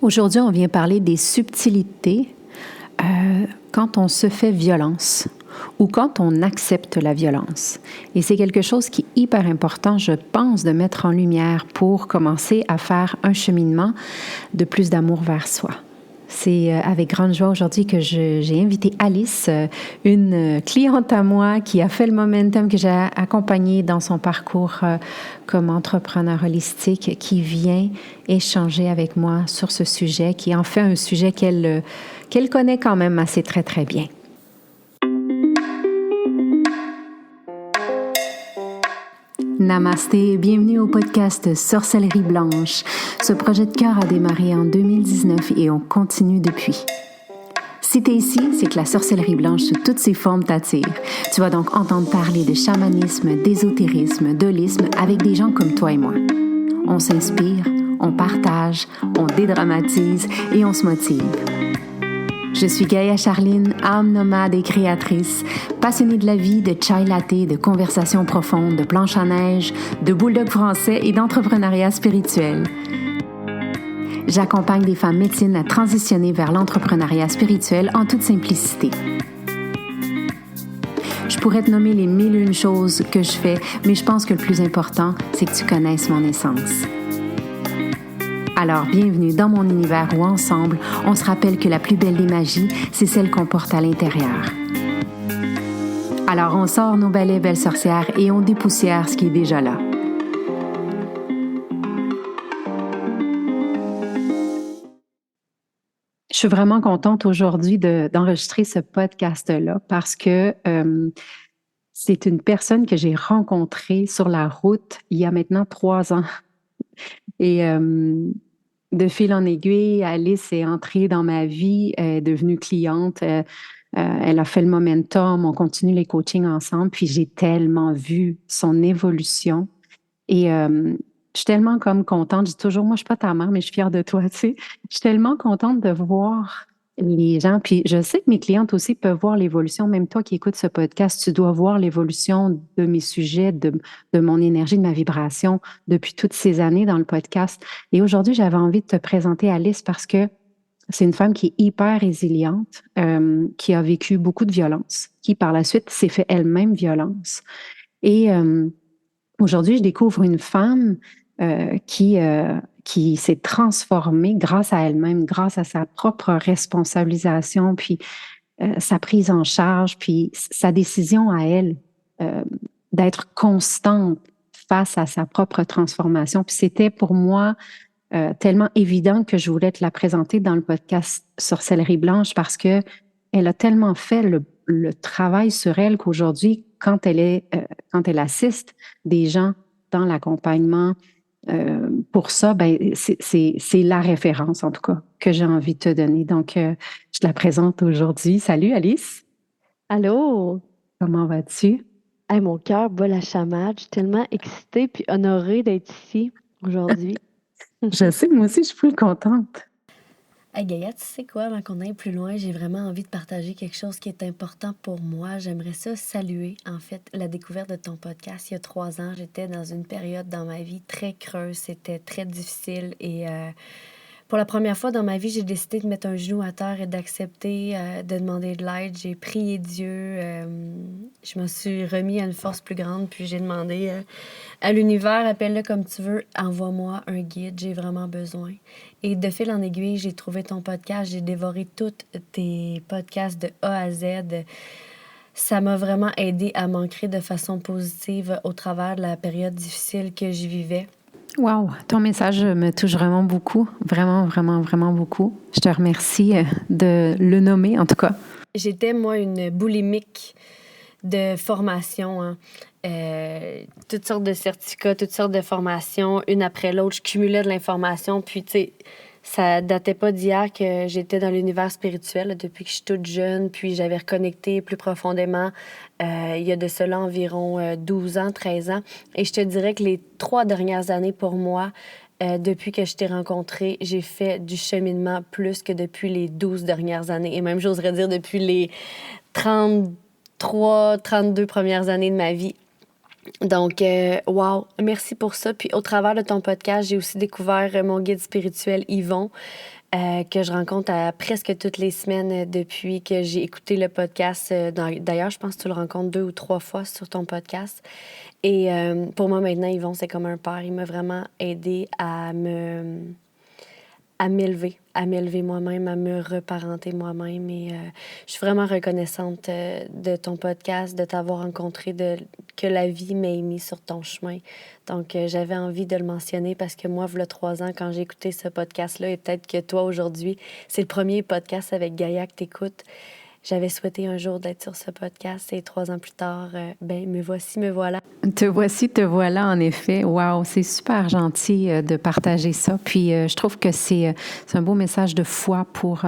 Aujourd'hui, on vient parler des subtilités quand on se fait violence ou quand on accepte la violence. Et c'est quelque chose qui est hyper important, je pense, de mettre en lumière pour commencer à faire un cheminement de plus d'amour vers soi. C'est avec grande joie aujourd'hui que j'ai invité Alice, une cliente à moi qui a fait le momentum, que j'ai accompagnée dans son parcours comme entrepreneur holistique, qui vient échanger avec moi sur ce sujet, qui est en fait un sujet qu'elle connaît quand même assez très, très bien. Namasté et bienvenue au podcast Sorcellerie Blanche. Ce projet de cœur a démarré en 2019 et on continue depuis. Si t'es ici, c'est que la sorcellerie blanche sous toutes ses formes t'attire. Tu vas donc entendre parler de chamanisme, d'ésotérisme, d'holisme avec des gens comme toi et moi. On s'inspire, on partage, on dédramatise et on se motive. Je suis Gaïa Charline, âme nomade et créatrice, passionnée de la vie, de chai latte, de conversations profondes, de planches à neige, de bulldog français et d'entrepreneuriat spirituel. J'accompagne des femmes médecines à transitionner vers l'entrepreneuriat spirituel en toute simplicité. Je pourrais te nommer les 1001 choses que je fais, mais je pense que le plus important, c'est que tu connaisses mon essence. Alors, bienvenue dans mon univers où ensemble, on se rappelle que la plus belle des magies, c'est celle qu'on porte à l'intérieur. Alors, on sort nos balais belles sorcières et on dépoussière ce qui est déjà là. Je suis vraiment contente aujourd'hui d'enregistrer ce podcast-là parce que c'est une personne que j'ai rencontrée sur la route il y a maintenant 3 ans. Et de fil en aiguille, Alice est entrée dans ma vie, elle est devenue cliente, elle a fait le momentum, on continue les coachings ensemble, puis j'ai tellement vu son évolution. Et je suis tellement comme contente, je dis toujours, moi je suis pas ta mère, mais je suis fière de toi, tu sais. Je suis tellement contente de voir les gens, puis je sais que mes clientes aussi peuvent voir l'évolution, même toi qui écoutes ce podcast, tu dois voir l'évolution de mes sujets, de mon énergie, de ma vibration depuis toutes ces années dans le podcast. Et aujourd'hui, j'avais envie de te présenter Alice parce que c'est une femme qui est hyper résiliente, qui a vécu beaucoup de violence, qui par la suite s'est fait elle-même violence. Et aujourd'hui, je découvre une femme qui s'est transformée grâce à elle-même, grâce à sa propre responsabilisation, puis sa prise en charge, puis sa décision à elle d'être constante face à sa propre transformation. Puis c'était pour moi tellement évident que je voulais te la présenter dans le podcast Sorcellerie Blanche parce que elle a tellement fait le travail sur elle qu'aujourd'hui, quand elle assiste des gens dans l'accompagnement pour ça, ben c'est la référence en tout cas que j'ai envie de te donner. Donc, je te la présente aujourd'hui. Salut Alice. Allô? Comment vas-tu? Hey, mon cœur bat la chamade. Je suis tellement excitée puis honorée d'être ici aujourd'hui. Je sais, moi aussi, je suis plus contente. Hey Gaïa, tu sais quoi, avant qu'on aille plus loin, j'ai vraiment envie de partager quelque chose qui est important pour moi. J'aimerais ça saluer, en fait, la découverte de ton podcast. Il y a 3 ans, j'étais dans une période dans ma vie très creuse. C'était très difficile et pour la première fois dans ma vie, j'ai décidé de mettre un genou à terre et d'accepter de demander de l'aide. J'ai prié Dieu. Je me suis remis à une force plus grande, puis j'ai demandé à l'univers, appelle-le comme tu veux, envoie-moi un guide, j'ai vraiment besoin. Et de fil en aiguille, j'ai trouvé ton podcast, j'ai dévoré tous tes podcasts de A à Z. Ça m'a vraiment aidé à m'ancrer de façon positive au travers de la période difficile que j'y vivais. Wow, ton message me touche vraiment beaucoup, vraiment, vraiment, vraiment beaucoup. Je te remercie de le nommer, en tout cas. J'étais, moi, une boulimique de formation, hein. Toutes sortes de certificats, toutes sortes de formations, une après l'autre. Je cumulais de l'information, puis, tu sais, ça datait pas d'hier que j'étais dans l'univers spirituel, là, depuis que je suis toute jeune, puis j'avais reconnecté plus profondément il y a de cela environ 12 ans, 13 ans. Et je te dirais que les 3 dernières années, pour moi, depuis que je t'ai rencontré, j'ai fait du cheminement plus que depuis les 12 dernières années. Et même, j'oserais dire, depuis les 33, 32 premières années de ma vie. Donc, wow, merci pour ça. Puis au travers de ton podcast, j'ai aussi découvert mon guide spirituel Yvon, que je rencontre à presque toutes les semaines depuis que j'ai écouté le podcast. D'ailleurs, je pense que tu le rencontres 2 ou 3 fois sur ton podcast. Et pour moi, maintenant, Yvon, c'est comme un père. Il m'a vraiment aidé à m'élever moi-même, à me reparenter moi-même. Et je suis vraiment reconnaissante de ton podcast, de t'avoir rencontré, que la vie m'ait mis sur ton chemin. Donc, j'avais envie de le mentionner parce que moi, il y a 3 ans, quand j'ai écouté ce podcast-là, et peut-être que toi, aujourd'hui, c'est le premier podcast avec Gaïa que t'écoutes. J'avais souhaité un jour d'être sur ce podcast et 3 ans plus tard, ben, me voici, me voilà. Te voici, te voilà, en effet. Wow, c'est super gentil de partager ça. Puis, je trouve que c'est un beau message de foi pour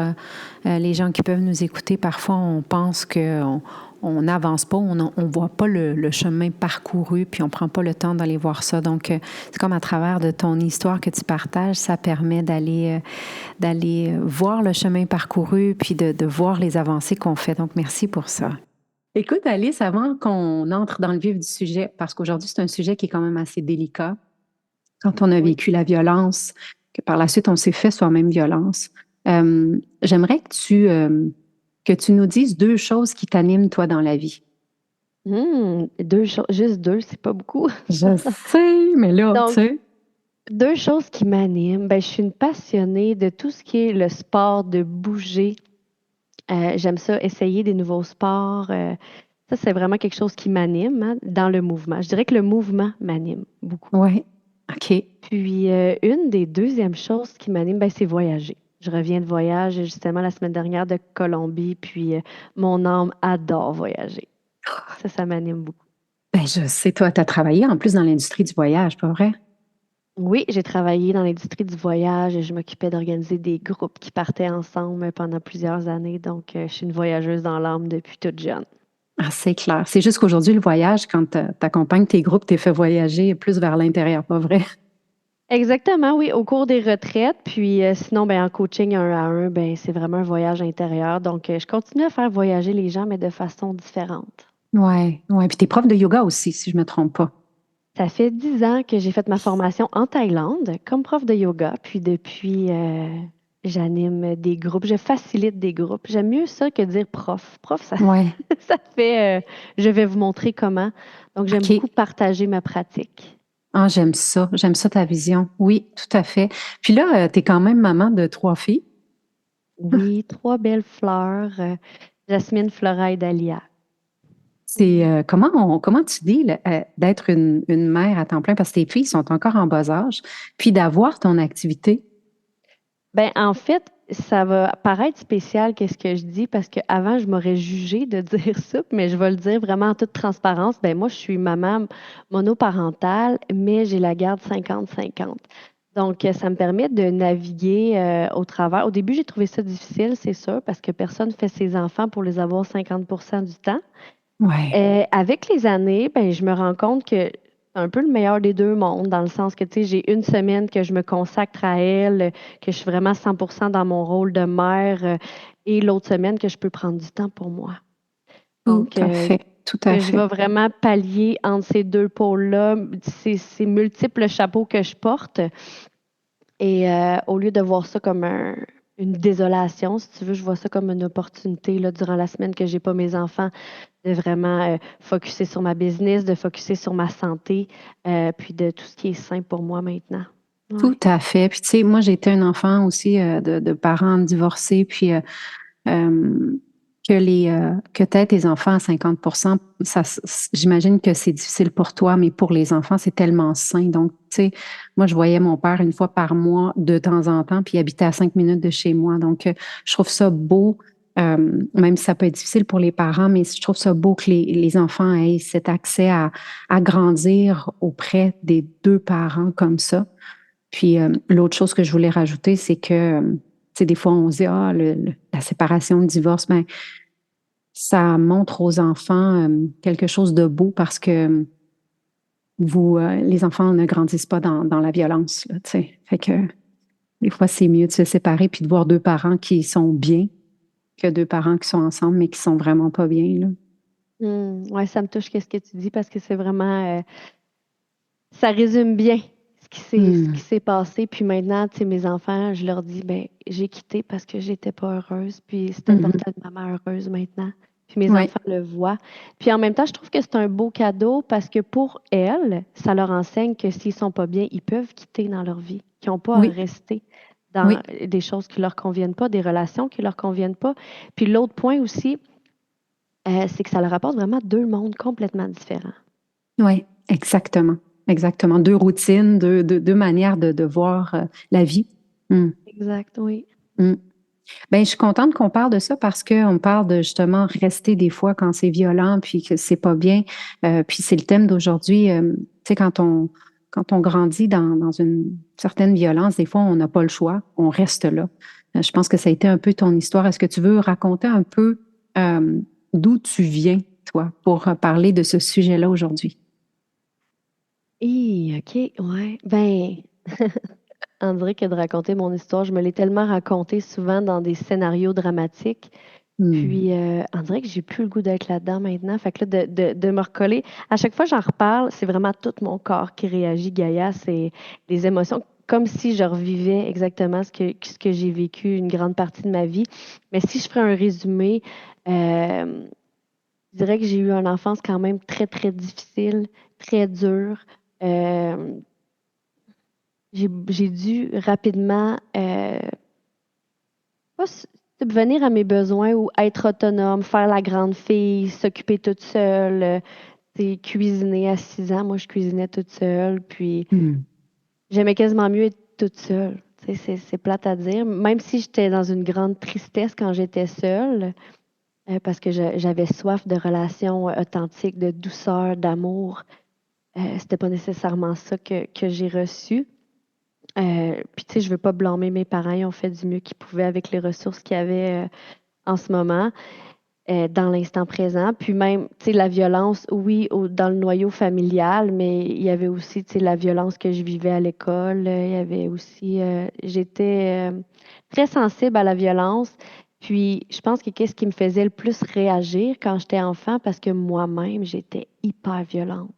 les gens qui peuvent nous écouter. Parfois, on pense qu'on n'avance pas, on ne voit pas le chemin parcouru, puis on ne prend pas le temps d'aller voir ça. Donc, c'est comme à travers de ton histoire que tu partages, ça permet d'aller voir le chemin parcouru, puis de voir les avancées qu'on fait. Donc, merci pour ça. Écoute, Alice, avant qu'on entre dans le vif du sujet, parce qu'aujourd'hui, c'est un sujet qui est quand même assez délicat, quand on a Oui. vécu la violence, que par la suite, on s'est fait soi-même violence, j'aimerais que tu nous dises 2 choses qui t'animent, toi, dans la vie. Deux choses, juste deux, c'est pas beaucoup. Je sais, mais là, tu Donc, sais. 2 choses qui m'animent. Ben, je suis une passionnée de tout ce qui est le sport, de bouger. J'aime ça, essayer des nouveaux sports. Ça, c'est vraiment quelque chose qui m'anime, hein, dans le mouvement. Je dirais que le mouvement m'anime beaucoup. Ouais, OK. Puis, une des deuxièmes choses qui m'anime, ben, c'est voyager. Je reviens de voyage, justement, la semaine dernière de Colombie, puis mon âme adore voyager. Ça m'anime beaucoup. Ben, je sais, toi, tu as travaillé en plus dans l'industrie du voyage, pas vrai? Oui, j'ai travaillé dans l'industrie du voyage et je m'occupais d'organiser des groupes qui partaient ensemble pendant plusieurs années. Donc, je suis une voyageuse dans l'âme depuis toute jeune. Ah, c'est clair. C'est juste qu'aujourd'hui, le voyage, quand tu accompagnes tes groupes, t'es fait voyager plus vers l'intérieur, pas vrai? Exactement, oui, au cours des retraites. Puis sinon, ben, en coaching 1 à 1, ben, c'est vraiment un voyage intérieur. Donc, je continue à faire voyager les gens, mais de façon différente. Ouais, ouais. Puis t'es prof de yoga aussi, si je me trompe pas. Ça fait 10 ans que j'ai fait ma formation en Thaïlande comme prof de yoga. Puis depuis, j'anime des groupes, je facilite des groupes. J'aime mieux ça que dire prof. Prof, ça, Ouais, ça fait, je vais vous montrer comment. Donc, j'aime beaucoup OK. partager ma pratique. Ah, j'aime ça. J'aime ça, ta vision. Oui, tout à fait. Puis là, tu es quand même maman de 3 filles. Oui, 3 belles fleurs, Jasmine, Flora et Dahlia. C'est comment tu dis là, d'être une mère à temps plein parce que tes filles sont encore en bas âge, puis d'avoir ton activité. Ben, en fait, ça va paraître spécial qu'est-ce que je dis parce qu'avant, je m'aurais jugé de dire ça, mais je vais le dire vraiment en toute transparence. Ben, moi, je suis maman monoparentale, mais j'ai la garde 50-50. Donc, ça me permet de naviguer au travers. Au début, j'ai trouvé ça difficile, c'est sûr, parce que personne ne fait ses enfants pour les avoir 50% du temps. Ouais. Avec les années, ben, je me rends compte que c'est un peu le meilleur des 2 mondes, dans le sens que, tu sais, j'ai une semaine que je me consacre à elle, que je suis vraiment 100% dans mon rôle de mère, et l'autre semaine que je peux prendre du temps pour moi. Tout Donc, à fait. Tout à que je fait. vais vraiment pallier entre ces 2 pôles-là, ces multiples chapeaux que je porte. Et au lieu de voir ça comme une désolation, si tu veux, je vois ça comme une opportunité là, durant la semaine que j'ai pas mes enfants, de vraiment focuser sur ma business, de focuser sur ma santé, puis de tout ce qui est sain pour moi maintenant. Tout Ouais. à fait. Puis tu sais, moi, j'ai été un enfant aussi de parents divorcés, puis euh, que t'aies tes enfants à 50%, j'imagine que c'est difficile pour toi, mais pour les enfants, c'est tellement sain. Donc, tu sais, moi, je voyais mon père 1 fois par mois de temps en temps, puis il habitait à 5 minutes de chez moi. Donc, je trouve ça beau, même si ça peut être difficile pour les parents, mais je trouve ça beau que les enfants aient cet accès à grandir auprès des 2 parents comme ça. Puis l'autre chose que je voulais rajouter, c'est que, tu sais, des fois, on se dit, ah, la séparation, le divorce, ben, ça montre aux enfants quelque chose de beau parce que les enfants ne grandissent pas dans la violence, là, tu sais. Fait que des fois, c'est mieux de se séparer puis de voir 2 parents qui sont bien que 2 parents qui sont ensemble mais qui sont vraiment pas bien, là. Ouais, ça me touche qu'est-ce que tu dis parce que c'est vraiment, ça résume bien ce qui Hmm. s'est passé. Puis maintenant, tu sais, mes enfants, je leur dis, ben, j'ai quitté parce que j'étais pas heureuse. Puis c'est important Mhm. d'être maman heureuse maintenant. Puis mes Oui, enfants le voient. Puis en même temps, je trouve que c'est un beau cadeau parce que pour elles, ça leur enseigne que s'ils sont pas bien, ils peuvent quitter dans leur vie, qu'ils n'ont pas à oui, rester dans oui, des choses qui leur conviennent pas, des relations qui leur conviennent pas. Puis l'autre point aussi, c'est que ça leur apporte vraiment deux mondes complètement différents. oui, exactement. Exactement. Deux routines, deux manières de voir la vie. Hmm. Exact, oui. Hmm. Ben, je suis contente qu'on parle de ça parce qu'on parle de justement rester des fois quand c'est violent puis que c'est pas bien. Puis c'est le thème d'aujourd'hui. Tu sais, quand on grandit dans une certaine violence, des fois, on n'a pas le choix. On reste là. Je pense que ça a été un peu ton histoire. Est-ce que tu veux raconter un peu d'où tu viens, toi, pour parler de ce sujet-là aujourd'hui? OK, ouais. Ben, on dirait que de raconter mon histoire, je me l'ai tellement racontée souvent dans des scénarios dramatiques. Hmm. Puis, on dirait que j'ai plus le goût d'être là-dedans maintenant. Fait que là, de me recoller, à chaque fois que j'en reparle, c'est vraiment tout mon corps qui réagit, Gaïa. C'est les émotions, comme si je revivais exactement ce que j'ai vécu une grande partie de ma vie. Mais si je ferais un résumé, euh, je dirais que j'ai eu une enfance quand même très, très difficile, très dure. Euh, j'ai dû rapidement pas subvenir à mes besoins ou être autonome, faire la grande fille, s'occuper toute seule, tu sais, cuisiner à 6 ans. Moi, je cuisinais toute seule, puis Hmm. j'aimais quasiment mieux être toute seule. Tu sais, c'est plate à dire. Même si j'étais dans une grande tristesse quand j'étais seule, parce que j'avais soif de relations authentiques, de douceur, d'amour, c'était pas nécessairement ça que j'ai reçu. Puis, tu sais, je veux pas blâmer mes parents. Ils ont fait du mieux qu'ils pouvaient avec les ressources qu'ils avaient en ce moment, dans l'instant présent. Puis même, tu sais, la violence, oui, dans le noyau familial, mais il y avait aussi, tu sais, la violence que je vivais à l'école. Il y avait aussi, j'étais très sensible à la violence. Puis, je pense que qu'est-ce qui me faisait le plus réagir quand j'étais enfant, parce que moi-même, j'étais hyper violente.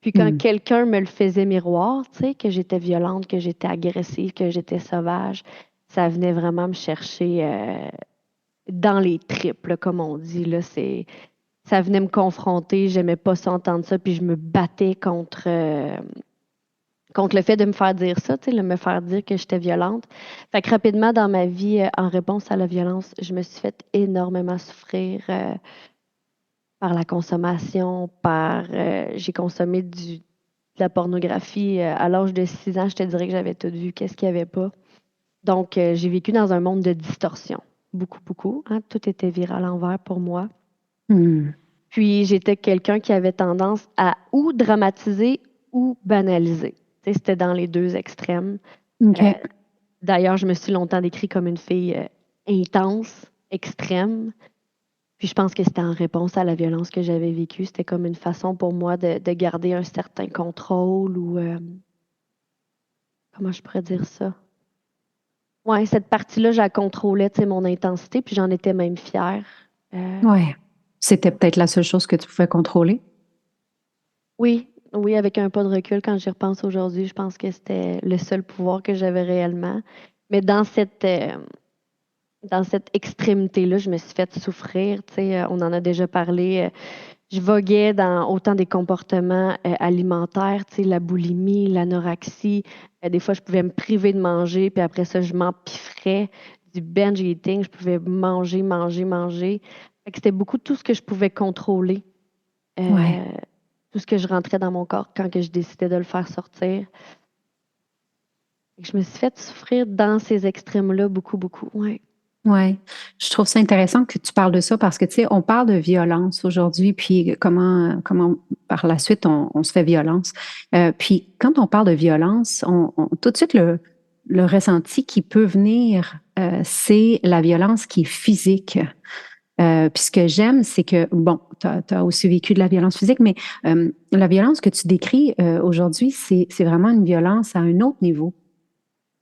Puis quand Hmm. quelqu'un me le faisait miroir, tu sais, que j'étais violente, que j'étais agressive, que j'étais sauvage, ça venait vraiment me chercher dans les tripes, là, comme on dit. Là, ça venait me confronter, j'aimais pas ça, entendre ça, puis je me battais contre le fait de me faire dire ça, tu sais, de me faire dire que j'étais violente. Fait que rapidement dans ma vie, en réponse à la violence, je me suis fait énormément souffrir par la consommation, j'ai consommé de la pornographie à l'âge de 6 ans, je te dirais que j'avais tout vu, qu'est-ce qu'il n'y avait pas. Donc, j'ai vécu dans un monde de distorsion. Beaucoup, beaucoup, hein. Tout était viré à l'envers pour moi. Hmm. Puis, j'étais quelqu'un qui avait tendance à ou dramatiser ou banaliser. Tu sais, c'était dans les deux extrêmes. Euh, OK. D'ailleurs, je me suis longtemps décrit comme une fille intense, extrême. Puis je pense que c'était en réponse à la violence que j'avais vécue. C'était comme une façon pour moi de garder un certain contrôle ou comment je pourrais dire ça? Ouais, cette partie-là, je la contrôlais, tu sais, mon intensité, puis j'en étais même fière. Euh, Ouais. C'était peut-être la seule chose que tu pouvais contrôler. oui, oui, avec un pas de recul, quand j'y repense aujourd'hui, je pense que c'était le seul pouvoir que j'avais réellement. Mais dans cette extrémité-là, je me suis fait souffrir. Tu sais, on en a déjà parlé. Je voguais dans autant des comportements alimentaires, tu sais, la boulimie, l'anorexie. Des fois, je pouvais me priver de manger, puis après ça, je m'empiffrais du binge eating. Je pouvais manger, manger, manger. Fait que c'était beaucoup tout ce que je pouvais contrôler, Ouais. euh, tout ce que je rentrais dans mon corps quand que je décidais de le faire sortir. Fait que je me suis fait souffrir dans ces extrêmes-là beaucoup, beaucoup. Ouais. Ouais, je trouve ça intéressant que tu parles de ça parce que, tu sais, on parle de violence aujourd'hui, puis comment par la suite on se fait violence. Puis quand on parle de violence, tout de suite le ressenti qui peut venir, c'est la violence qui est physique. Puis ce que j'aime, c'est que, bon, tu as aussi vécu de la violence physique, mais la violence que tu décris aujourd'hui, c'est vraiment une violence à un autre niveau,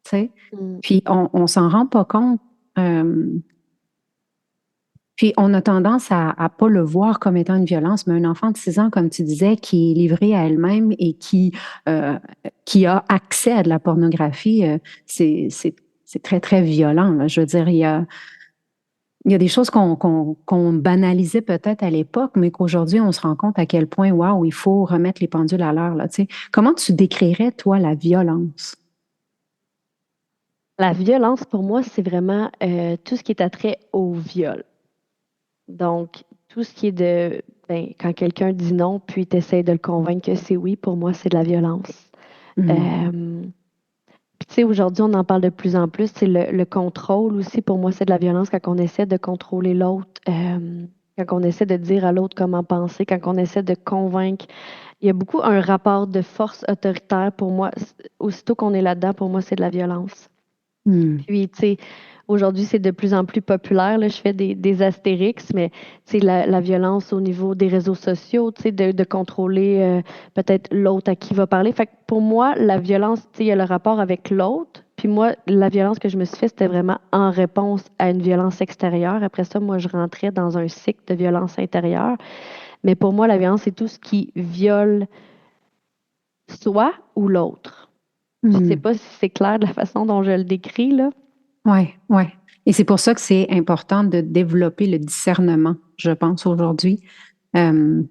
tu sais. Mm. Puis on s'en rend pas compte. euh, Puis on a tendance à pas le voir comme étant une violence, mais un enfant de 6 ans, comme tu disais, qui est livré à elle-même et qui a accès à de la pornographie, c'est très, très violent, là. Je veux dire, il y a des choses qu'on banalisait peut-être à l'époque, mais qu'aujourd'hui, on se rend compte à quel point, waouh, il faut remettre les pendules à l'heure, là, tu sais. Comment tu décrirais, toi, la violence? La violence, pour moi, c'est vraiment tout ce qui est attrait au viol. Donc, tout ce qui est quand quelqu'un dit non, puis tu essaies de le convaincre que c'est oui, pour moi, c'est de la violence. Hmm. Euh, Puis, tu sais, aujourd'hui, on en parle de plus en plus. C'est le contrôle aussi, pour moi, c'est de la violence quand on essaie de contrôler l'autre, quand on essaie de dire à l'autre comment penser, quand on essaie de convaincre. Il y a beaucoup un rapport de force autoritaire pour moi. Aussitôt qu'on est là-dedans, pour moi, c'est de la violence. Hmm. Puis, tu sais, aujourd'hui, c'est de plus en plus populaire. Là, je fais des astérix, mais tu sais, la violence au niveau des réseaux sociaux, tu sais, de contrôler peut-être l'autre à qui il va parler. Fait que pour moi, la violence, tu sais, il y a le rapport avec l'autre. Puis moi, la violence que je me suis fait, c'était vraiment en réponse à une violence extérieure. Après ça, moi, je rentrais dans un cycle de violence intérieure. Mais pour moi, la violence, c'est tout ce qui viole soi ou l'autre. Je sais Hmm. pas si c'est clair de la façon dont je le décris, là. Ouais, ouais. Et c'est pour ça que c'est important de développer le discernement, je pense, aujourd'hui. Euh,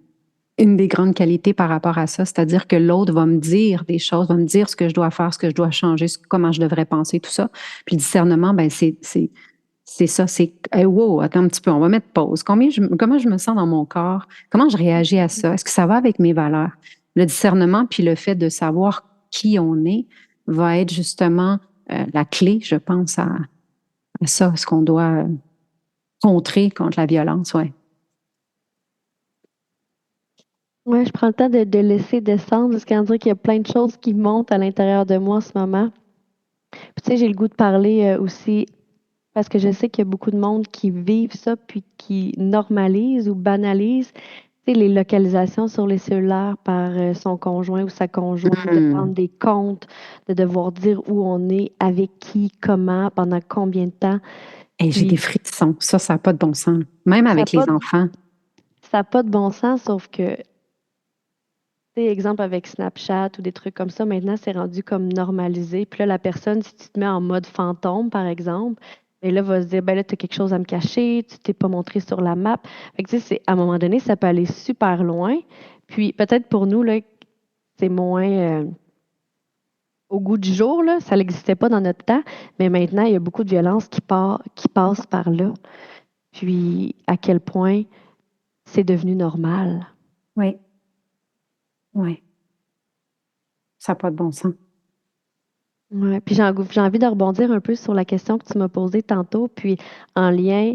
une des grandes qualités par rapport à ça, c'est-à-dire que l'autre va me dire des choses, va me dire ce que je dois faire, ce que je dois changer, comment je devrais penser, tout ça. Puis le discernement, ben c'est ça, c'est hey, wow, attends un petit peu, on va mettre pause. Comment je me sens dans mon corps? Comment je réagis à ça? Est-ce que ça va avec mes valeurs? Le discernement, puis le fait de savoir qui on est, va être justement la clé, je pense, à ça, ce qu'on doit contrer contre la violence, ouais. Ouais, je prends le temps de laisser descendre, parce qu'on dirait qu'il y a plein de choses qui montent à l'intérieur de moi en ce moment. Puis, tu sais, j'ai le goût de parler aussi, parce que je sais qu'il y a beaucoup de monde qui vivent ça, puis qui normalisent ou banalisent, tu sais, les localisations sur les cellulaires par son conjoint ou sa conjointe, de prendre Mhm. des comptes, de devoir dire où on est, avec qui, comment, pendant combien de temps. Et j'ai des Puis, frissons. Ça n'a pas de bon sens. Même ça n'a avec pas, les enfants. ça a pas de bon sens, sauf que tu sais, exemple avec Snapchat ou des trucs comme ça, maintenant, c'est rendu comme normalisé. Puis là, la personne, si tu te mets en mode fantôme, par exemple, et là, va se dire, ben là, tu as quelque chose à me cacher, tu t'es pas montré sur la map. Fait que, tu sais, à un moment donné, ça peut aller super loin. Puis peut-être pour nous, là, c'est moins au goût du jour, là, ça n'existait pas dans notre temps, mais maintenant, il y a beaucoup de violence qui passe par là. Puis à quel point c'est devenu normal. Oui, oui. Ça n'a pas de bon sens. Ouais, puis j'ai envie de rebondir un peu sur la question que tu m'as posée tantôt, puis en lien,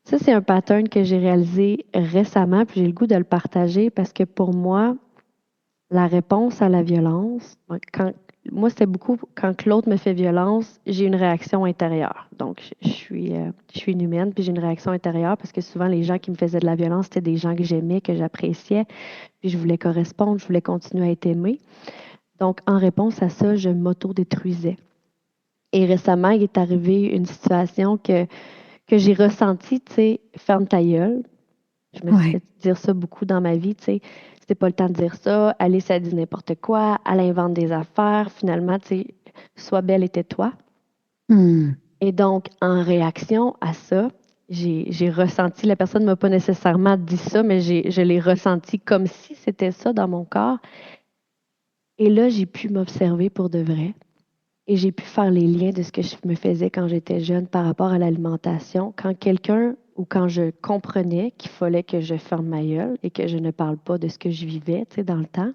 ça c'est un pattern que j'ai réalisé récemment, puis j'ai le goût de le partager parce que pour moi, la réponse à la violence, moi c'était beaucoup quand que l'autre me fait violence, j'ai une réaction intérieure. Donc je suis une humaine, puis j'ai une réaction intérieure parce que souvent les gens qui me faisaient de la violence, c'était des gens que j'aimais, que j'appréciais, puis je voulais correspondre, je voulais continuer à être aimée. Donc en réponse à ça, je m'auto-détruisais. Et récemment, il est arrivé une situation que j'ai ressentie, tu sais, ferme ta gueule. Je me suis Oui. fait dire ça beaucoup dans ma vie, tu sais. C'était pas le temps de dire ça. Alice, elle dit n'importe quoi. Elle invente des affaires. Finalement, tu sais, sois belle et tais-toi. Hmm. Et donc, en réaction à ça, j'ai ressenti, la personne ne m'a pas nécessairement dit ça, mais je l'ai ressenti comme si c'était ça dans mon corps. Et là, j'ai pu m'observer pour de vrai. Et j'ai pu faire les liens de ce que je me faisais quand j'étais jeune par rapport à l'alimentation. Quand quelqu'un ou quand je comprenais qu'il fallait que je ferme ma gueule et que je ne parle pas de ce que je vivais, tu sais, dans le temps,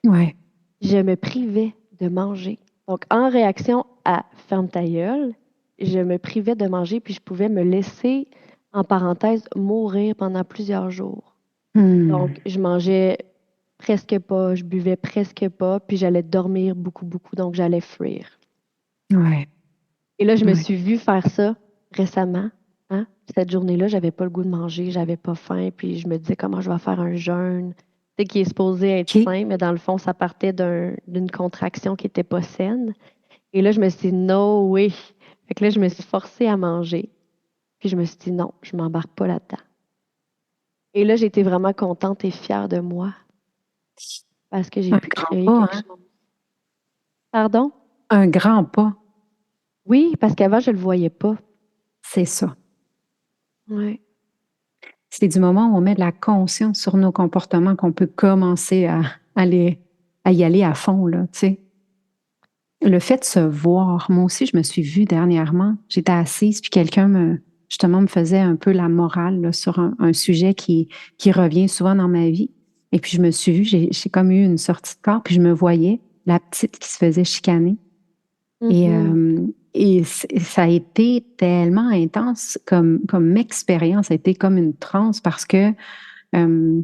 Ouais. je me privais de manger. Donc, en réaction à ferme ta gueule, je me privais de manger puis je pouvais me laisser, en parenthèse, mourir pendant plusieurs jours. Hmm. Donc, je mangeais presque pas, je buvais presque pas, puis j'allais dormir beaucoup, beaucoup, donc j'allais fuir. Ouais. Et là, je me Ouais. suis vue faire ça récemment. Hein. Cette journée-là, j'avais pas le goût de manger, j'avais pas faim, puis je me disais comment je vais faire un jeûne, tu sais, qui est supposé être OK. sain, mais dans le fond, ça partait d'une contraction qui était pas saine. Et là, je me suis dit, no way. Fait que là, je me suis forcée à manger, puis je me suis dit, non, je m'embarque pas là-dedans. Et là, j'étais vraiment contente et fière de moi parce que j'ai Un pu grand créer pas, quelque hein? chose. Pardon? Un grand pas, Oui, parce qu'avant, je le voyais pas. c'est ça. Ouais. C'est du moment où on met de la conscience sur nos comportements qu'on peut commencer aller, à y aller à fond, là, tu sais. Le fait de se voir, moi aussi, je me suis vue dernièrement. J'étais assise, puis justement, me faisait un peu la morale là, sur un sujet qui revient souvent dans ma vie. Et puis, je me suis vue, j'ai comme eu une sortie de corps, puis je me voyais, la petite qui se faisait chicaner. Et, Mhm. ça a été tellement intense comme expérience, ça a été comme une transe parce que euh,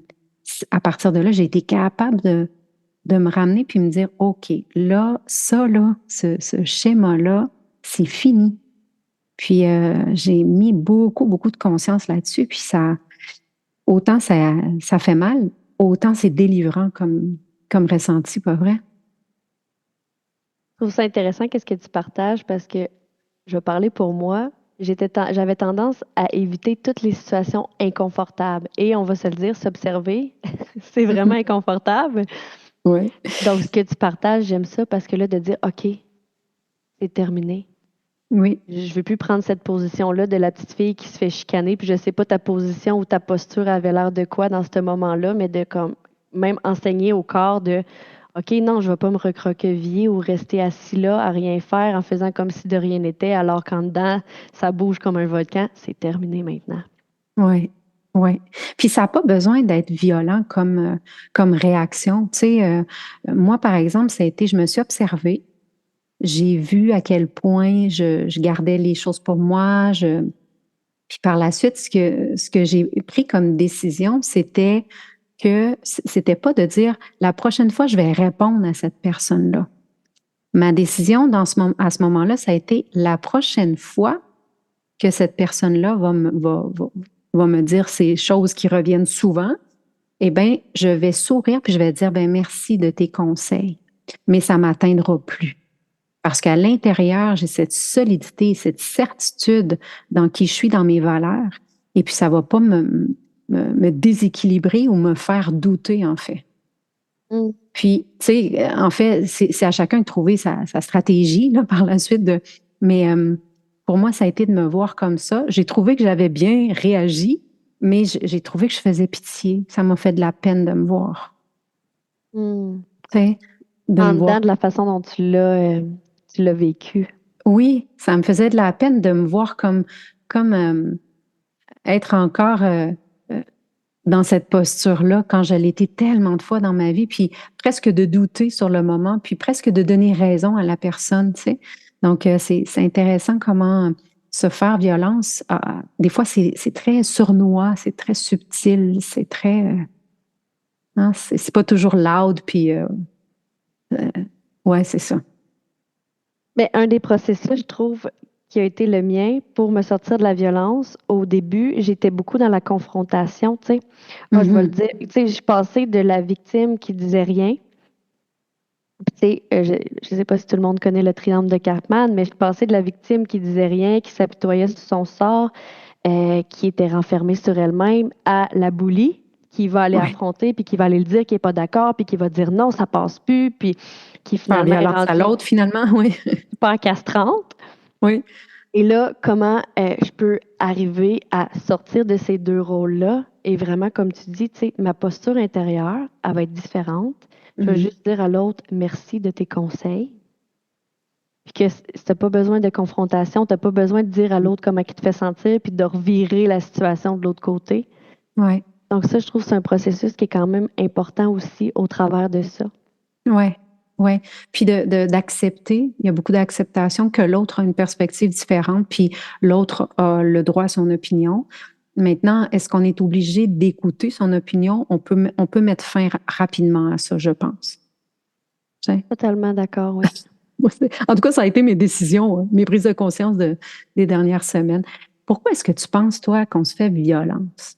à partir de là, j'ai été capable de me ramener puis me dire, OK, là, ça, là, ce schéma-là, c'est fini. Puis j'ai mis beaucoup, beaucoup de conscience là-dessus. Puis autant ça fait mal, autant c'est délivrant comme ressenti, pas vrai? Je trouve ça intéressant qu'est-ce que tu partages parce que je vais parler pour moi. J'avais tendance à éviter toutes les situations inconfortables. Et on va se le dire, s'observer, c'est vraiment inconfortable. Oui. Donc, ce que tu partages, j'aime ça parce que là, de dire, OK, c'est terminé. Oui. Je ne veux plus prendre cette position-là de la petite fille qui se fait chicaner, puis je sais pas ta position ou ta posture avait l'air de quoi dans ce moment-là, mais de comme même enseigner au corps de OK, non, je ne vais pas me recroqueviller ou rester assis là à rien faire en faisant comme si de rien n'était, alors qu'en dedans, ça bouge comme un volcan. C'est terminé maintenant. Oui, oui. Puis ça n'a pas besoin d'être violent comme réaction. Tu sais, moi, par exemple, je me suis observée. J'ai vu à quel point je gardais les choses pour moi. Puis par la suite, ce que j'ai pris comme décision, c'était que c'était pas de dire la prochaine fois, je vais répondre à cette personne-là. Ma décision à ce moment-là, ça a été la prochaine fois que cette personne-là va me dire ces choses qui reviennent souvent, eh bien, je vais sourire puis je vais dire, ben merci de tes conseils, mais ça ne m'atteindra plus. Parce qu'à l'intérieur, j'ai cette solidité, cette certitude dans qui je suis, dans mes valeurs, et puis ça ne va pas me déséquilibrer ou me faire douter, en fait. Mm. Puis, tu sais, en fait, c'est à chacun de trouver sa stratégie là, par la suite. Mais pour moi, ça a été de me voir comme ça. J'ai trouvé que j'avais bien réagi, mais j'ai trouvé que je faisais pitié. Ça m'a fait de la peine de me voir. Mm. Tu sais, de En me voir. dedans de la façon dont tu l'as vécu. Oui, ça me faisait de la peine de me voir comme être encore euh, dans cette posture-là quand je l'étais tellement de fois dans ma vie, puis presque de douter sur le moment, puis presque de donner raison à la personne, tu sais. Donc, c'est intéressant comment se faire violence. Des fois, c'est très sournois, c'est très subtil, c'est très... hein, c'est pas toujours loud, puis... euh, ouais, c'est ça. Mais un des processus, je trouve, qui a été le mien pour me sortir de la violence, au début, j'étais beaucoup dans la confrontation, tu sais. Ah, je vais le Mhm. dire, tu sais, je passais de la victime qui disait rien. Puis, tu sais, je sais pas si tout le monde connaît le triangle de Cartman, mais je passais de la victime qui disait rien, qui s'apitoyait sur son sort, qui était renfermée sur elle-même, à la bully, qui va aller Ouais. affronter, puis qui va aller le dire, qui est pas d'accord, puis qui va dire non, ça passe plus, puis qui Faire finalement est violence à rendue l'autre, finalement, oui. super castrante. Oui. Et là, comment je peux arriver à sortir de ces deux rôles-là? Et vraiment, comme tu dis, tu sais, ma posture intérieure, elle va être différente. Je vais Mhm. juste dire à l'autre merci de tes conseils. Puis que si t'as pas besoin de confrontation, t'as pas besoin de dire à l'autre comment il te fait sentir, puis de revirer la situation de l'autre côté. Ouais. Donc ça, je trouve que c'est un processus qui est quand même important aussi au travers de ça. Ouais, ouais. Puis d'accepter, il y a beaucoup d'acceptation que l'autre a une perspective différente, puis l'autre a le droit à son opinion. Maintenant, est-ce qu'on est obligé d'écouter son opinion? On peut mettre fin rapidement à ça, je pense. Tu sais? Totalement d'accord, oui. En tout cas, ça a été mes décisions, hein, mes prises de conscience des dernières semaines. Pourquoi est-ce que tu penses, toi, qu'on se fait violence?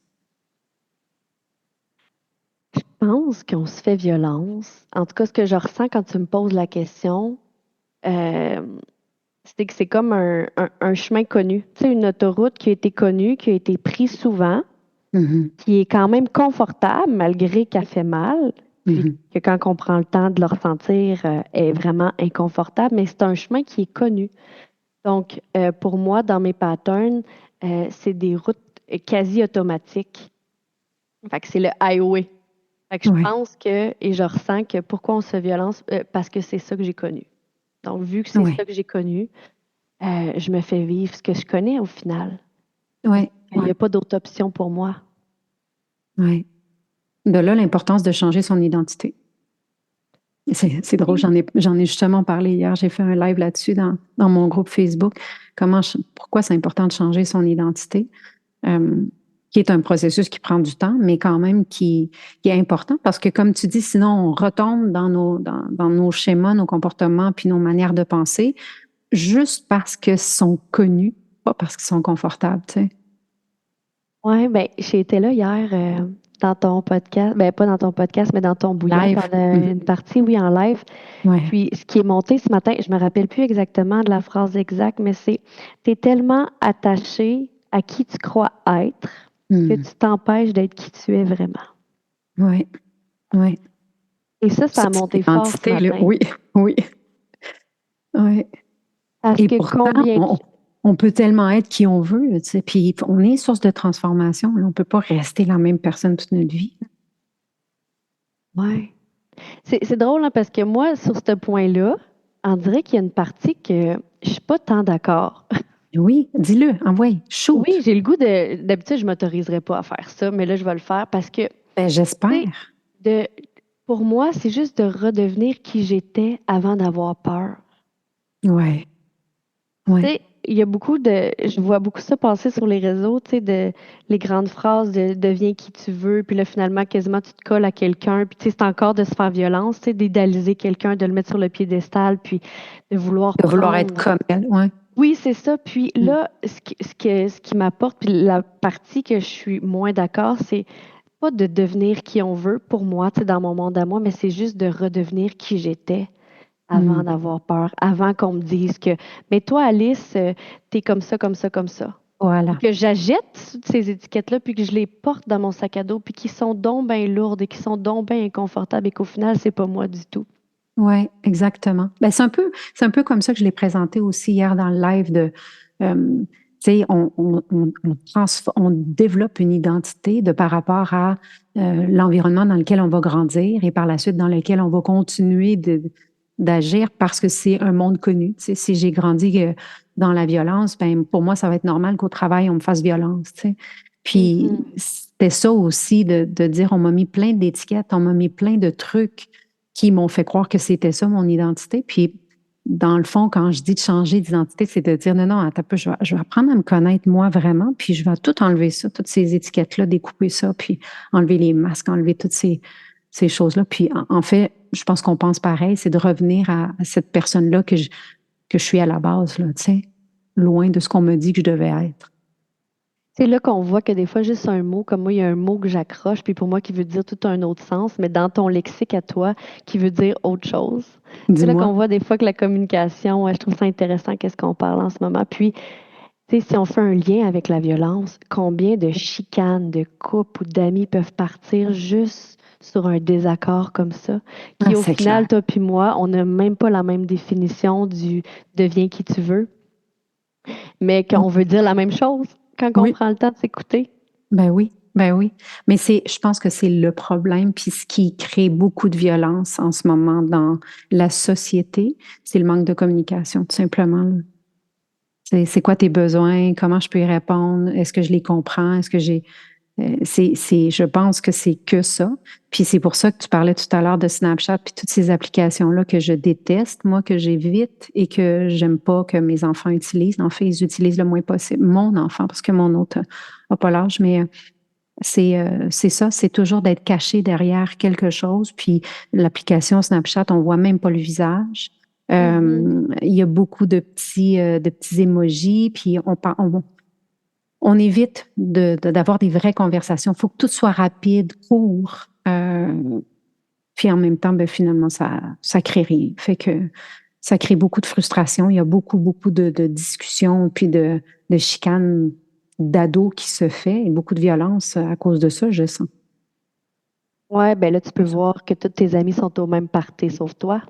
Je pense qu'on se fait violence. En tout cas, ce que je ressens quand tu me poses la question, euh, c'est que c'est comme un chemin connu. Tu sais, une autoroute qui a été connue, qui a été prise souvent. qui est quand même confortable malgré qu'elle fait mal, puis que quand on prend le temps de le ressentir, est vraiment inconfortable, mais c'est un chemin qui est connu. Donc, pour moi, dans mes patterns, c'est des routes quasi automatiques. Fait que c'est le highway. Fait que je Ouais. pense que, et je ressens que pourquoi on se fait violence, parce que c'est ça que j'ai connu. Donc, vu que c'est Ouais. ça que j'ai connu, je me fais vivre ce que je connais au final. Ouais. Il n'y a pas d'autre option pour moi. Ouais. De là, l'importance de changer son identité. C'est drôle, j'en ai justement parlé hier. J'ai fait un live là-dessus dans mon groupe Facebook. Pourquoi c'est important de changer son identité, qui est un processus qui prend du temps, mais quand même qui est important parce que, comme tu dis, sinon on retombe dans nos schémas, nos comportements, puis nos manières de penser, juste parce qu'ils sont connus, pas parce qu'ils sont confortables, tu sais. Oui, ben, j'ai été là hier dans ton podcast, ben pas dans ton podcast, mais dans ton bouillon, Live. pendant une partie, oui, en live. Ouais. Puis ce qui est monté ce matin, je me rappelle plus exactement de la phrase exacte, mais c'est t'es tellement attaché à qui tu crois être que tu t'empêches d'être qui tu es vraiment. Oui, oui. Et ça a C'est monté fort ce l'identité, là. matin. Oui, oui. Oui. Parce Et que pourtant, combien on peut tellement être qui on veut, tu sais. Puis on est source de transformation. On ne peut pas rester la même personne toute notre vie. ouais. C'est drôle, hein, parce que moi, sur ce point-là, on dirait qu'il y a une partie que je suis pas tant d'accord. Oui, dis-le, envoie, Oui, shoot. j'ai le goût d'habitude, je m'autoriserais pas à faire ça, mais là, je vais le faire parce que, Ben, tu sais, j'espère. pour moi, c'est juste de redevenir qui j'étais avant d'avoir peur. Oui, Tu oui. sais, il y a je vois beaucoup ça passer sur les réseaux, tu sais, les grandes phrases de deviens qui tu veux, puis là, finalement, quasiment, tu te colles à quelqu'un, puis tu sais, c'est encore de se faire violence, tu sais, d'idéaliser quelqu'un, de le mettre sur le piédestal, puis de vouloir De vouloir être prendre. comme elle, oui. Oui, c'est ça. Puis là, ce qui m'apporte, puis la partie que je suis moins d'accord, c'est pas de devenir qui on veut pour moi, tu sais, dans mon monde à moi, mais c'est juste de redevenir qui j'étais avant d'avoir peur, avant qu'on me dise que, mais toi, Alice, t'es comme ça, comme ça, comme ça. Voilà. Puis que j'achète ces étiquettes-là, puis que je les porte dans mon sac à dos, puis qui sont donc bien lourdes et qui sont donc bien inconfortables et qu'au final, c'est pas moi du tout. Oui, exactement. Ben, c'est un peu comme ça que je l'ai présenté aussi hier dans le live tu sais, on développe une identité de par rapport à l'environnement dans lequel on va grandir et par la suite dans lequel on va continuer d'agir parce que c'est un monde connu. Tu sais, si j'ai grandi dans la violence, ben, pour moi, ça va être normal qu'au travail, on me fasse violence, tu sais. Puis, c'était ça aussi de dire, on m'a mis plein d'étiquettes, on m'a mis plein de trucs qui m'ont fait croire que c'était ça mon identité. Puis, dans le fond, quand je dis de changer d'identité, c'est de dire non, non, attends un peu, je vais apprendre à me connaître moi vraiment, puis je vais tout enlever ça, toutes ces étiquettes-là, découper ça, puis enlever les masques, enlever toutes ces choses-là. Puis, en fait, je pense qu'on pense pareil, c'est de revenir à cette personne-là que je suis à la base, là, tu sais, loin de ce qu'on me dit que je devais être. C'est là qu'on voit que des fois, juste un mot, comme moi, il y a un mot que j'accroche, puis pour moi, qui veut dire tout un autre sens, mais dans ton lexique à toi, qui veut dire autre chose. C'est là Dis-moi. qu'on voit des fois que la communication, je trouve ça intéressant, qu'est-ce qu'on parle en ce moment. Puis, tu sais, si on fait un lien avec la violence, combien de chicanes, de couples ou d'amis peuvent partir juste sur un désaccord comme ça, qui au C'est final, clair. toi puis moi, on n'a même pas la même définition du deviens qui tu veux, mais qu'on veut dire la même chose quand on Oui. prend le temps de s'écouter. Ben oui, ben oui. Mais je pense que c'est le problème, puis ce qui crée beaucoup de violence en ce moment dans la société, c'est le manque de communication, tout simplement. C'est quoi tes besoins? Comment je peux y répondre? Est-ce que je les comprends? Est-ce que je pense que c'est que ça. Puis c'est pour ça que tu parlais tout à l'heure de Snapchat puis toutes ces applications-là que je déteste, moi, que j'évite et que j'aime pas que mes enfants utilisent. En fait, ils utilisent le moins possible. Mon enfant, parce que mon autre n'a pas l'âge, mais c'est ça, c'est toujours d'être caché derrière quelque chose. Puis l'application Snapchat, on voit même pas le visage. Il y a beaucoup de petits emojis, puis on évite d'avoir des vraies conversations. Il faut que tout soit rapide, court. Puis en même temps, ben, finalement, ça crée rien. Fait que ça crée beaucoup de frustration. Il y a beaucoup, beaucoup de discussions puis de chicanes d'ado qui se fait et beaucoup de violence à cause de ça, je sens. Ouais, ben là, tu peux voir que tous tes amis sont au même party, sauf toi,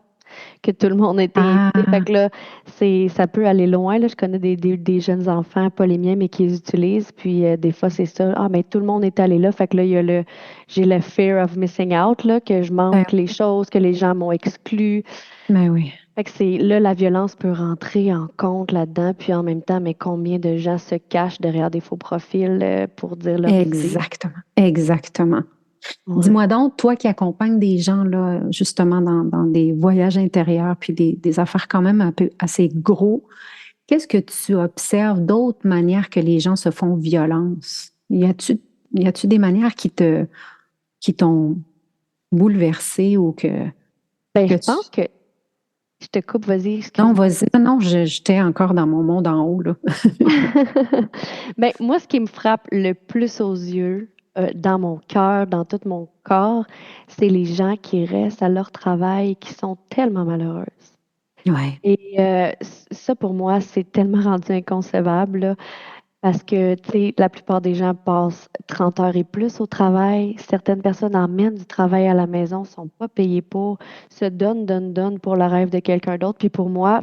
que tout le monde était invité. Fait Ah, que là, ça peut aller loin. Là. Je connais des jeunes enfants, pas les miens, mais qui les utilisent. Puis des fois, c'est ça. Ah, mais tout le monde est allé là. Fait que là, j'ai le fear of missing out, là, que je ben, manque les choses, que les gens m'ont exclu. ben oui, Fait que là, la violence peut rentrer en compte là-dedans. Puis en même temps, mais combien de gens se cachent derrière des faux profils pour dire leurs idées? exactement, exactement. Ouais. Dis-moi donc, toi qui accompagnes des gens là, justement dans des voyages intérieurs, puis des affaires quand même un peu assez gros, qu'est-ce que tu observes d'autres manières que les gens se font violence? Y a-tu des manières qui t'ont bouleversé ou Ben, que je tu... pense que je te coupe, vas-y, Non, excuse-moi. vas-y. Non, j'étais encore dans mon monde en haut, là. Ben, moi, ce qui me frappe le plus aux yeux, dans mon cœur, dans tout mon corps, c'est les gens qui restent à leur travail et qui sont tellement malheureuses. Ouais. Et ça, pour moi, c'est tellement rendu inconcevable, là, parce que, tu sais, la plupart des gens passent 30 heures et plus au travail. Certaines personnes emmènent du travail à la maison, sont pas payées pour, se donnent pour le rêve de quelqu'un d'autre. Puis pour moi,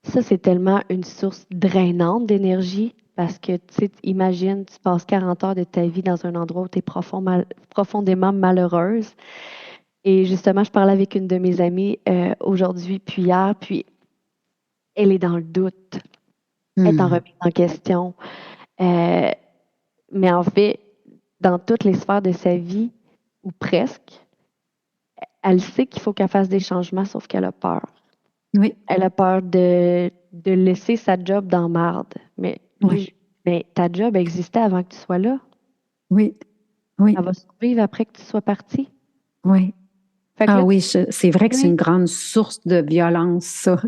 ça, c'est tellement une source drainante d'énergie parce que, tu sais, imagine, tu passes 40 heures de ta vie dans un endroit où tu es profondément malheureuse. Et justement, je parlais avec une de mes amies aujourd'hui puis hier, puis elle est dans le doute, elle est en Hmm. remise en question. Euh, mais en fait, dans toutes les sphères de sa vie, ou presque, elle sait qu'il faut qu'elle fasse des changements, sauf qu'elle a peur. Oui, Elle a peur de laisser sa job dans marde. oui, Mais ta job existait avant que tu sois là. oui, oui, Elle va survivre après que tu sois parti. oui. Fait que Ah là, oui, c'est vrai que c'est une oui, grande source de violence, ça.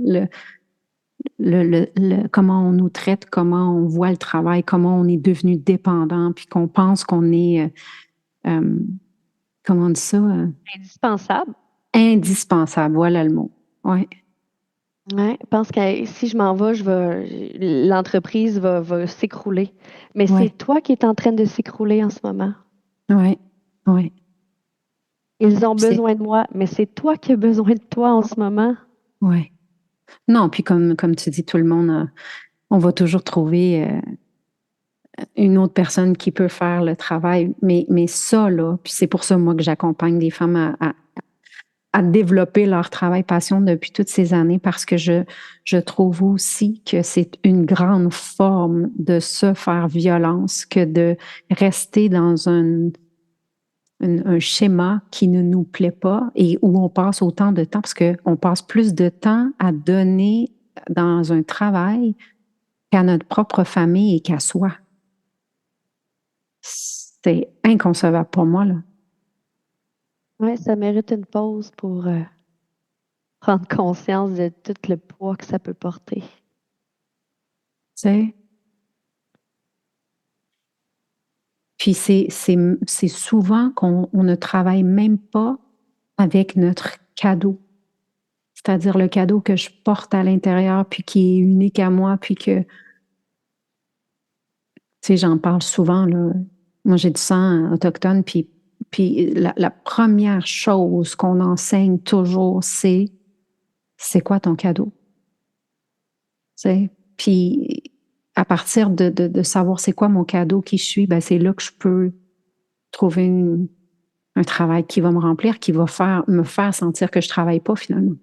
Comment on nous traite, comment on voit le travail, comment on est devenu dépendant, puis qu'on pense qu'on est, euh, comment on dit ça, indispensable. indispensable. Voilà le mot. Oui, Ouais, je pense que si je m'en vais, l'entreprise va s'écrouler. Mais c'est oui, toi qui es en train de s'écrouler en ce moment. oui, oui. Ils ont C'est, besoin de moi, mais c'est toi qui as besoin de toi en ce moment. oui. Non, puis comme tu dis, tout le monde, on va toujours trouver une autre personne qui peut faire le travail. Mais ça, là, puis c'est pour ça, moi, que j'accompagne des femmes à développer leur travail passion depuis toutes ces années parce que je trouve aussi que c'est une grande forme de se faire violence que de rester dans un schéma qui ne nous plaît pas et où on passe autant de temps parce qu'on passe plus de temps à donner dans un travail qu'à notre propre famille et qu'à soi. C'est inconcevable pour moi, là. Ouais, ça mérite une pause pour prendre conscience de tout le poids que ça peut porter. Tu sais? Puis c'est souvent qu'on ne travaille même pas avec notre cadeau, c'est-à-dire le cadeau que je porte à l'intérieur, puis qui est unique à moi, puis que, tu sais, j'en parle souvent, là. Moi, j'ai du sang autochtone, puis la première chose qu'on enseigne toujours, c'est quoi ton cadeau? Tu sais? Puis à partir de savoir c'est quoi mon cadeau, qui je suis, ben c'est là que je peux trouver un travail qui va me remplir, qui va me faire sentir que je travaille pas finalement.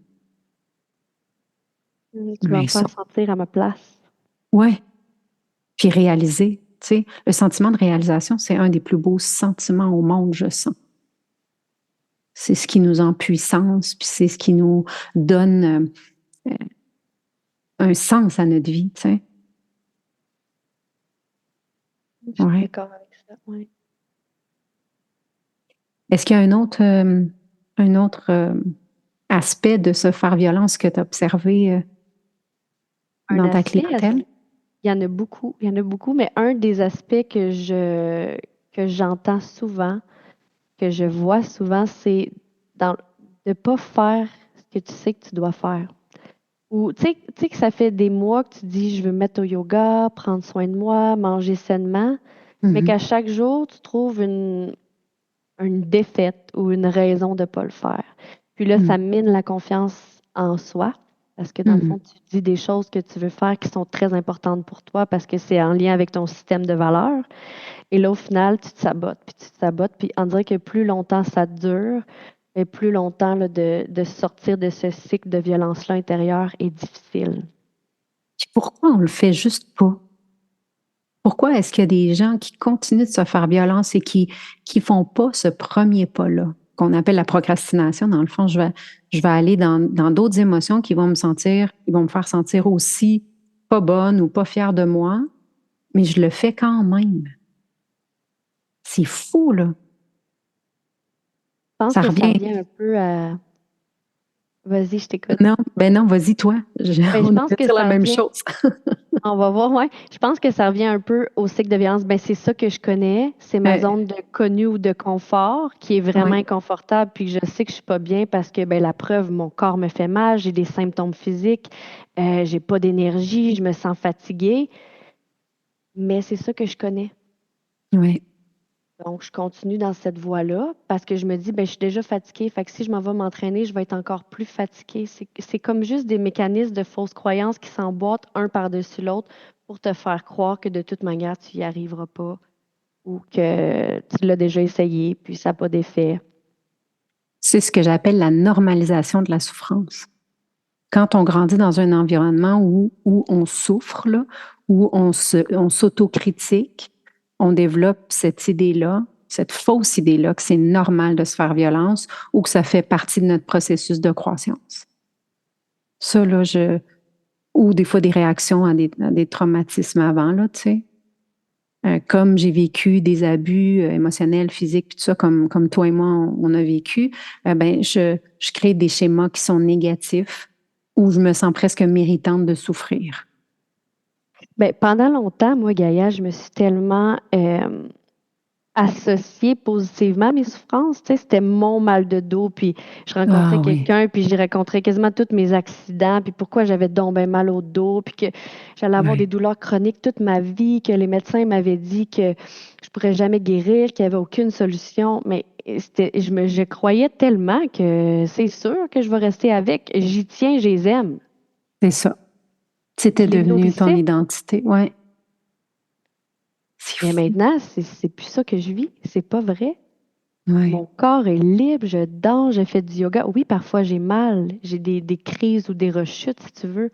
Tu vas me Mais ça, faire sentir à ma place. ouais. Puis réaliser, tu sais, le sentiment de réalisation, c'est un des plus beaux sentiments au monde, je sens. C'est ce qui nous empuissance, puis c'est ce qui nous donne un sens à notre vie, tu sais. Je suis Ouais. d'accord avec ça. Ouais. Est-ce qu'il y a un autre aspect de se faire violence que tu as observé Un dans ta aspect, clientèle? il y en a beaucoup, mais un des aspects que j'entends souvent, que je vois souvent, c'est dans, de ne pas faire ce que tu sais que tu dois faire. Ou tu sais que ça fait des mois que tu dis, je veux me mettre au yoga, prendre soin de moi, manger sainement, mais Mhm. qu'à chaque jour, tu trouves une défaite ou une raison de ne pas le faire. Puis là, ça Mhm. mine la confiance en soi, parce que dans le Mhm. fond, tu dis des choses que tu veux faire qui sont très importantes pour toi parce que c'est en lien avec ton système de valeurs. Et là, au final, tu te sabotes, puis on dirait que plus longtemps ça dure, et plus longtemps là, de sortir de ce cycle de violence-là intérieure est difficile. Puis pourquoi on le fait juste pas? Pourquoi est-ce qu'il y a des gens qui continuent de se faire violence et qui font pas ce premier pas-là, qu'on appelle la procrastination? Dans le fond, je vais aller dans d'autres émotions qui vont ils vont me faire sentir aussi pas bonne ou pas fière de moi, mais je le fais quand même. C'est fou, là. Je pense Ça que ça revient. revient un peu à... Vas-y, je t'écoute. Non, vas-y, toi. Ben, je On pense devait que dire la ça même revient. chose. On va voir, ouais. Je pense que ça revient un peu au cycle de violence. Ben, c'est ça que je connais. C'est ma Ouais, zone de connu ou de confort qui est vraiment ouais, inconfortable. Puis je sais que je suis pas bien parce que, ben, la preuve, mon corps me fait mal, j'ai des symptômes physiques, j'ai pas d'énergie, je me sens fatiguée. Mais c'est ça que je connais. ouais. Donc, je continue dans cette voie-là parce que je me dis, ben, je suis déjà fatiguée. Fait que si je m'en vais m'entraîner, je vais être encore plus fatiguée. C'est comme juste des mécanismes de fausses croyances qui s'emboîtent un par-dessus l'autre pour te faire croire que de toute manière, tu n'y arriveras pas ou que tu l'as déjà essayé puis ça n'a pas d'effet. C'est ce que j'appelle la normalisation de la souffrance. Quand on grandit dans un environnement où on souffre, là, où on s'autocritique, on développe cette idée-là, cette fausse idée-là que c'est normal de se faire violence ou que ça fait partie de notre processus de croissance. Ça, là, ou des fois des réactions à des traumatismes avant, là, tu sais. Comme j'ai vécu des abus émotionnels, physiques, puis tout ça, comme toi et moi, on a vécu, ben, je crée des schémas qui sont négatifs où je me sens presque méritante de souffrir. Ben, pendant longtemps, moi, Gaïa, je me suis tellement associer positivement mes souffrances. Tu sais, c'était mon mal de dos, puis je rencontrais Ah oui, quelqu'un, puis j'y raconterais quasiment tous mes accidents, puis pourquoi j'avais donc ben mal au dos, puis que j'allais avoir des oui, douleurs chroniques toute ma vie, que les médecins m'avaient dit que je pourrais jamais guérir, qu'il n'y avait aucune solution. Mais je croyais tellement que c'est sûr que je vais rester avec. J'y tiens, je les aime. c'est ça. C'était Je les devenu ton nourrissais. identité. Ouais, c'est Mais fou. maintenant, c'est plus ça que je vis. C'est pas vrai. Ouais. Mon corps est libre, je danse, je fais du yoga. Oui, parfois j'ai mal, j'ai des crises ou des rechutes, si tu veux.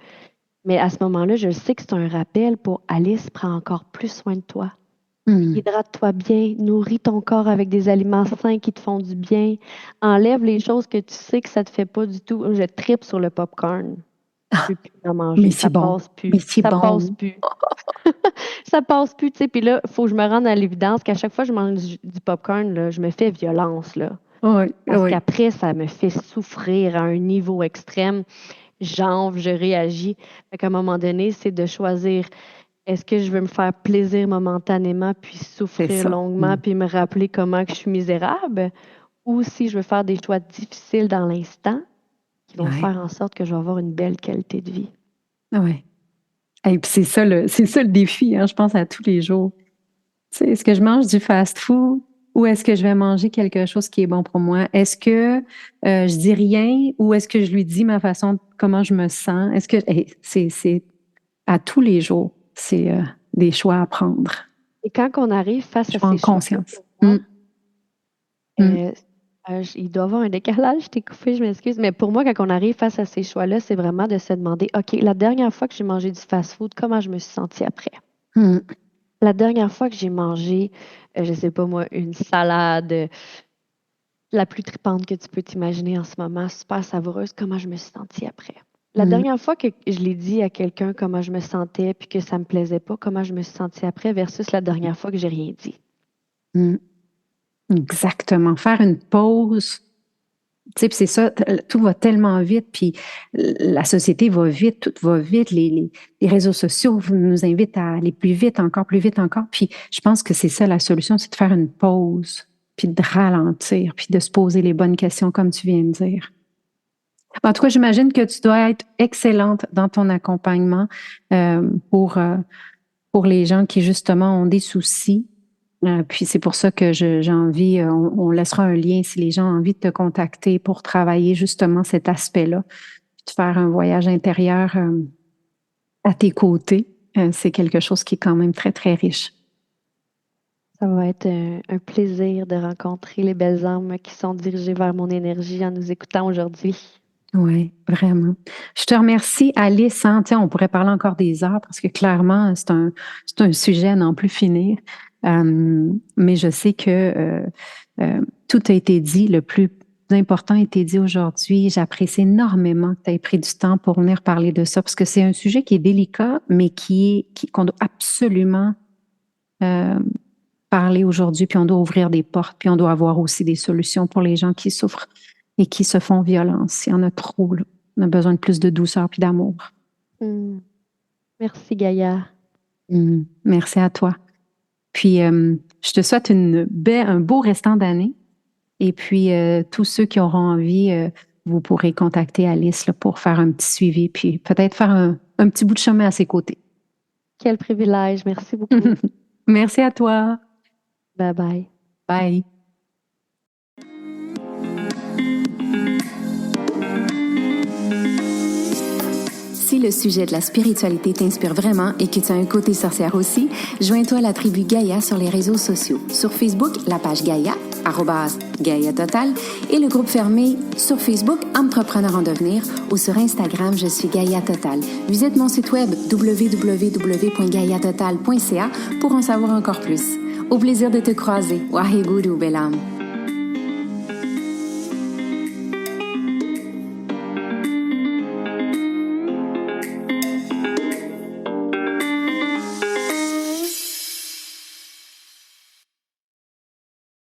Mais à ce moment-là, je sais que c'est un rappel pour Alice, prends encore plus soin de toi. Hmm. Hydrate-toi bien, nourris ton corps avec des aliments sains qui te font du bien. Enlève les choses que tu sais que ça te fait pas du tout. Je tripe sur le popcorn. Je peux plus en Mais manger. c'est Ça bon. passe plus. Mais c'est Ça passe bon. plus. Ça passe plus, tu sais. Puis là, il faut que je me rende à l'évidence qu'à chaque fois que je mange du popcorn, là, je me fais violence, là. Oui, Parce oui. qu'après, ça me fait souffrir à un niveau extrême. J'envie, je réagis. Fait qu'à un moment donné, c'est de choisir est-ce que je veux me faire plaisir momentanément, puis C'est souffrir ça. longuement, Hmm. puis me rappeler comment que je suis misérable, ou si je veux faire des choix difficiles dans l'instant qui vont Ouais, faire en sorte que je vais avoir une belle qualité de vie. ouais. Et puis c'est ça le défi, hein, je pense à tous les jours. Tu sais, est-ce que je mange du fast-food ou est-ce que je vais manger quelque chose qui est bon pour moi? Est-ce que je dis rien ou est-ce que je lui dis ma façon, comment je me sens? Est-ce que c'est à tous les jours, c'est des choix à prendre. Et quand on arrive face à Choix en ces choix-là, conscience. pour moi, Mm, mm, Euh, il doit y avoir un décalage, je t'ai coupé, je m'excuse. Mais pour moi, quand on arrive face à ces choix-là, c'est vraiment de se demander, OK, la dernière fois que j'ai mangé du fast-food, comment je me suis sentie après? mm. La dernière fois que j'ai mangé, je sais pas moi, une salade la plus tripante que tu peux t'imaginer en ce moment, super savoureuse, comment je me suis sentie après? La Mm, dernière fois que je l'ai dit à quelqu'un comment je me sentais puis que ça me plaisait pas, comment je me suis sentie après versus la dernière fois que j'ai rien dit. mm. Exactement. Faire une pause. Tu sais, puis c'est ça, tout va tellement vite, puis la société va vite, tout va vite, les réseaux sociaux nous invitent à aller plus vite, encore plus vite encore. Puis je pense que c'est ça la solution, c'est de faire une pause, puis de ralentir, puis de se poser les bonnes questions comme tu viens de dire. En tout cas, j'imagine que tu dois être excellente dans ton accompagnement pour les gens qui, justement, ont des soucis. Puis c'est pour ça que j'ai envie, on laissera un lien si les gens ont envie de te contacter pour travailler justement cet aspect-là, de faire un voyage intérieur à tes côtés. C'est quelque chose qui est quand même très, très riche. Ça va être un plaisir de rencontrer les belles âmes qui sont dirigées vers mon énergie en nous écoutant aujourd'hui. Oui, vraiment. Je te remercie, Alice. Hein. Tiens, on pourrait parler encore des heures parce que clairement, c'est un sujet à n'en plus finir. Mais je sais que tout a été dit, le plus important a été dit aujourd'hui. J'apprécie énormément que tu aies pris du temps pour venir parler de ça parce que c'est un sujet qui est délicat, mais qu'on doit absolument parler aujourd'hui, puis on doit ouvrir des portes, puis on doit avoir aussi des solutions pour les gens qui souffrent et qui se font violence. Il y en a trop, là. On a besoin de plus de douceur puis d'amour. Merci, Gaïa. Merci à toi. Puis, je te souhaite un beau restant d'année. Et puis, tous ceux qui auront envie, vous pourrez contacter Alice là, pour faire un petit suivi, puis peut-être faire un petit bout de chemin à ses côtés. Quel privilège. Merci beaucoup. Merci à toi. Bye bye. Bye. Si le sujet de la spiritualité t'inspire vraiment et que tu as un côté sorcière aussi, joins-toi à la tribu Gaïa sur les réseaux sociaux. Sur Facebook, la page Gaïa, @Gaïa Total, et le groupe fermé sur Facebook Entrepreneur en devenir, ou sur Instagram, je suis Gaïa Total. Visite mon site web www.gaiatotal.ca pour en savoir encore plus. Au plaisir de te croiser. Waheguru, belle âme.